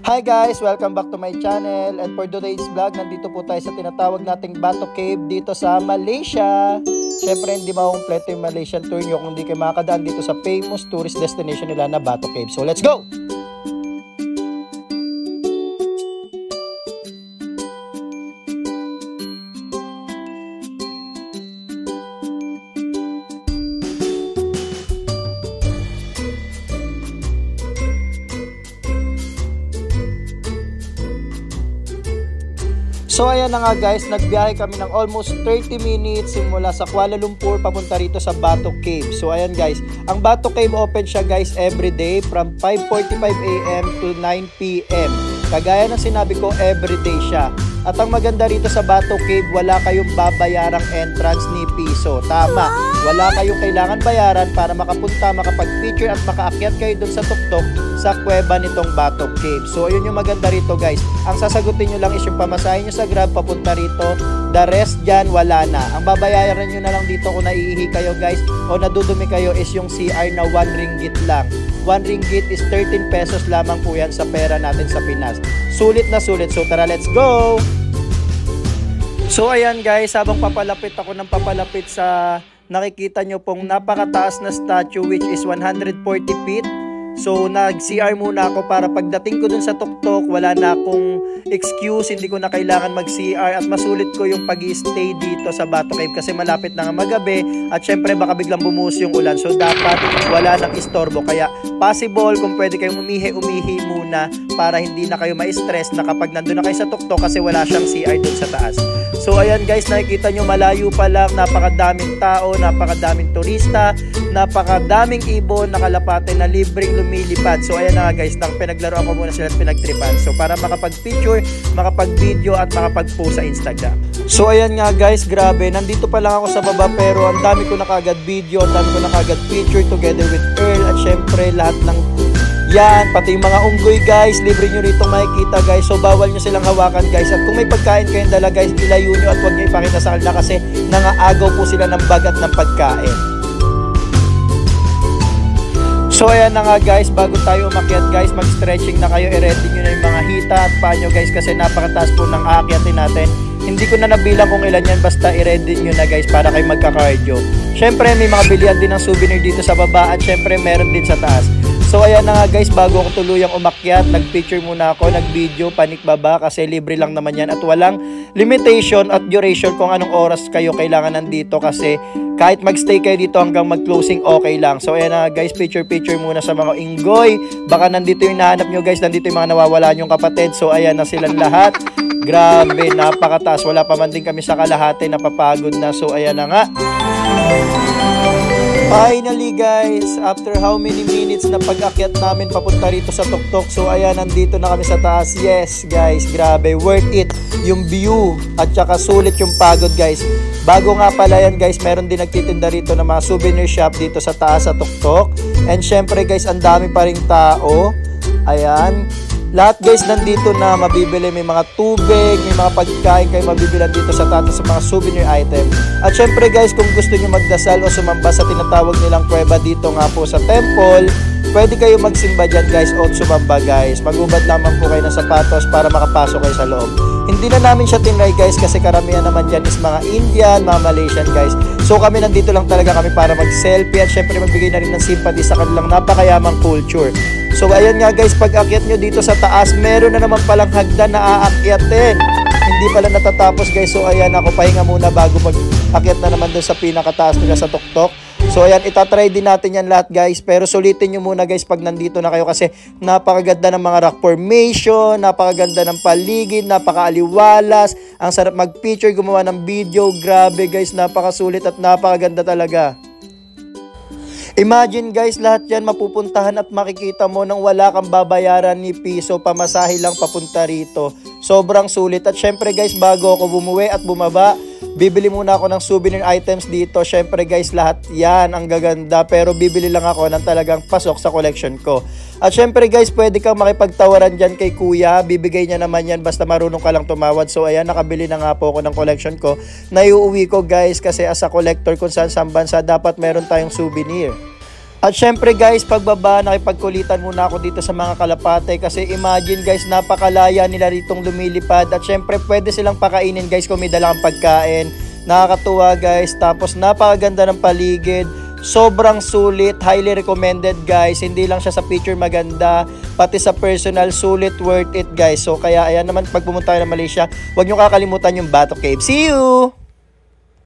Hi guys! Welcome back to my channel, and for today's vlog, nandito po tayo sa tinatawag nating Batu Cave dito sa Malaysia. Syempre hindi makumpleto yung Malaysian tour nyo kung hindi kayo makakadaan dito sa famous tourist destination nila na Batu Cave. So let's go! So ayan na nga guys, nagbiyahe kami ng almost 30 minutes simula sa Kuala Lumpur papunta rito sa Batu Cave. So ayan guys, ang Batu Cave open siya guys everyday from 5:45 AM to 9 PM. Kagaya ng sinabi ko, everyday siya. At ang maganda rito sa Batu Cave, wala kayong babayarang entrance ni piso. Tama, wala kayong kailangan bayaran para makapunta, makapag-picture at makaakyat kayo dun sa tuktok sa kuweba nitong Batu Cave. So ayun yung maganda rito guys. Ang sasagutin nyo lang is yung pamasahin nyo sa Grab papunta rito. The rest dyan, wala na. Ang babayaran nyo na lang dito kung naiihi kayo guys o nadudumi kayo is yung CR na 1 ringgit lang. 1 ringgit is 13 pesos lamang po yan sa pera natin sa Pinas. Sulit na sulit. So tara, let's go! So ayan guys, habang papalapit ako ng papalapit sa nakikita nyo pong napakataas na statue which is 140 feet. So nag-CR muna ako para pagdating ko dun sa tuktok, wala na akong excuse, hindi ko na kailangan mag-CR at masulit ko yung pag-i-stay dito sa Batu Cave kasi malapit na nga magabi at syempre baka biglang bumuhos yung ulan. So dapat wala nang istorbo, kaya possible kung pwede kayong umihi muna para hindi na kayo ma-stress na kapag nandun na kayo sa tuktok kasi wala siyang CR dun sa taas. So ayan guys, nakikita nyo malayo pa lang, napakadaming tao, napakadaming turista, napakadaming ibon, nakalapate na libreng lumilipad. So ayan na nga guys, pinaglaruan ko muna sila at pinagtripan. So para makapag-picture, makapag-video at makapag-post sa Instagram. So ayan nga guys, grabe, nandito pa lang ako sa baba pero ang dami ko na kagad video, ang dami ko na kagad picture together with Earl at syempre lahat ng yan, pati yung mga unggoy guys, libre nyo rito makikita guys. So bawal nyo silang hawakan guys. At kung may pagkain kayong dala guys, ilayo nyo at huwag nyo ipakita sa kanila kasi nangaagaw po sila ng bag at ng pagkain. So ayan na nga guys, bago tayo umakyat guys, mag-stretching na kayo, i-ready nyo na yung mga hita at paa nyo guys kasi napakataas po ng aakyatin natin. Hindi ko na nabilang kung ilan yan, basta i-ready nyo na guys para kayo magka-cardio. Syempre may mga bilihan din ng souvenir dito sa baba at syempre meron din sa taas. So ayan na nga guys, bago ako tuluyang umakyat, nag-picture muna ako, nag-video, panikbaba kasi libre lang naman yan at walang limitation at duration kung anong oras kayo kailangan nandito kasi kahit magstay kayo dito hanggang mag-closing okay lang. So ayan na guys, picture muna sa mga inggoy. Baka nandito yung nahanap nyo guys, nandito yung mga nawawala nyong kapatid. So ayan na silang lahat. Grabe, napakataas. Wala pa man din kami sa kalahati, napapagod na. So ayan na nga. Finally guys, after how many minutes na pag-akyat namin papunta rito sa tuktok. So ayan, nandito na kami sa taas. Yes guys, grabe, worth it yung view at saka sulit yung pagod guys. Bago nga pala yan guys, meron din nagtitinda rito ng mga souvenir shop dito sa taas sa tuktok. And syempre guys, ang dami pa ring tao. Ayan, lahat guys nandito na mabibili, may mga tubig, may mga pagkain kayo mabibilan dito sa tatas sa mga souvenir item. At syempre guys, kung gusto nyo magdasal o sumamba sa tinatawag nilang kuweba dito nga po sa temple, pwede kayo magsimba dyan guys o sumamba guys. Magubad lamang po kayo ng sapatos para makapasok kayo sa loob. Hindi na namin siya tinry guys kasi karamihan naman dyan is mga Indian, mga Malaysian guys. So kami nandito lang talaga kami para mag-selfie at syempre magbigay na rin ng sympathy sa kanilang napakayamang culture. So ayan nga guys, pag akyat nyo dito sa taas, meron na naman palang hagdan na aakyatin. Hindi pala natatapos guys. So ayan, ako pahinga muna bago mag-akyat na naman doon sa pinakataas nila sa tuktok. So ayan, itatry din natin yan lahat guys. Pero sulitin nyo muna guys pag nandito na kayo kasi napakaganda ng mga rock formation, napakaganda ng paligid, napakaaliwalas. Ang sarap mag-picture, gumawa ng video. Grabe guys, napakasulit at napakaganda talaga. Imagine guys, lahat yan mapupuntahan at makikita mo nang wala kang babayaran ni piso, pamasahe lang papunta rito. Sobrang sulit. At syempre guys, bago ako bumuwi at bumaba, bibili muna ako ng souvenir items dito. Syempre guys, lahat yan ang gaganda pero bibili lang ako ng talagang pasok sa collection ko. At syempre guys, pwede kang makipagtawaran dyan kay kuya, bibigay niya naman yan basta marunong ka lang tumawad. So ayan, nakabili na nga po ako ng collection ko na iuwi ko guys kasi as a collector kung saan bansa dapat meron tayong souvenir. At syempre guys, pagbaba, nakipagkulitan muna ako dito sa mga kalapate kasi imagine guys, napakalaya nila ritong lumilipad at syempre pwede silang pakainin guys kung may dalang pagkain. Nakakatuwa guys, tapos napakaganda ng paligid. Sobrang sulit, highly recommended guys. Hindi lang siya sa picture maganda, pati sa personal sulit, worth it guys. So kaya ayan naman, pag pumunta kayo ng Malaysia, huwag nyo kakalimutan yung Batok Cave. See you!